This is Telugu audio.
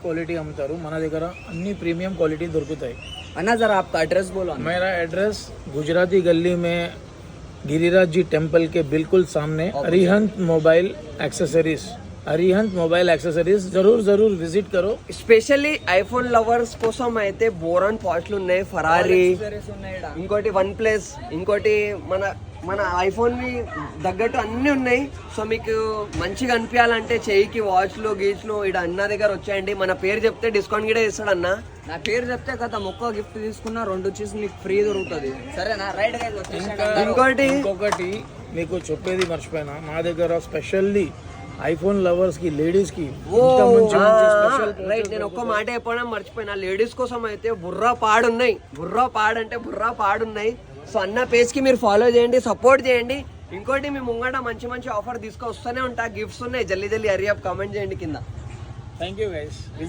क्वालिटी అమ్ముతారు మన దగ్గర అన్ని ప్రీమియం క్వాలిటీ దొరుకుతాయి अन्ना जरा आपका एड्रेस बोलो। मेरा एड्रेस गुजराती गली में गिरिराज जी टेम्पल के बिल्कुल सामने अरिहंत मोबाइल एक्सेसरीज जरूर विजिट करो। స్పెషల్లీ ఐఫోన్ లవర్స్ కోసం అయితే బోరాన్ పార్ట్లు ఉన్నాయి, ఫరారీ, ఇంకోటి వన్ ప్లస్, ఇంకోటి మన మన ఐఫోన్ వి తగ్గట్టు అన్ని ఉన్నాయి. సో మీకు మంచిగా అనిపించాలంటే చెయ్యికి వాచ్లు గీచ్లు ఇక్కడ అన్న దగ్గర వచ్చేయండి. మన పేరు చెప్తే డిస్కౌంట్ కూడా ఇస్తాడు అన్న. నా పేరు చెప్తే కదా ఒక్క గిఫ్ట్ తీసుకున్నా 2 వచ్చేసి మీకు ఫ్రీ దొరుకుతుంది. సరేనా? రైట్ గైస్ ఇంకొకటి మీకు చెప్పేది మర్చిపోయినా, మా దగ్గర స్పెషల్లీ ఐఫోన్ లవర్స్ కి లేడీస్ కి రైట్, నేను ఒక్క మాట చెప్పడం మర్చిపోయినా. లేడీస్ కోసం అయితే బుర్రా పాడున్నాయి. బుర్రా పాడున్నాయి. సో అన్న పేజ్ కి మీరు ఫాలో చేయండి, సపోర్ట్ చేయండి. ఇంకోటి మీ ముంగట మంచి మంచి ఆఫర్ తీసుకొస్తూనే ఉంటా, గిఫ్ట్స్ ఉన్నాయి. జల్దీ హరి అప్ కామెంట్ చేయండి కింద. Thank you guys.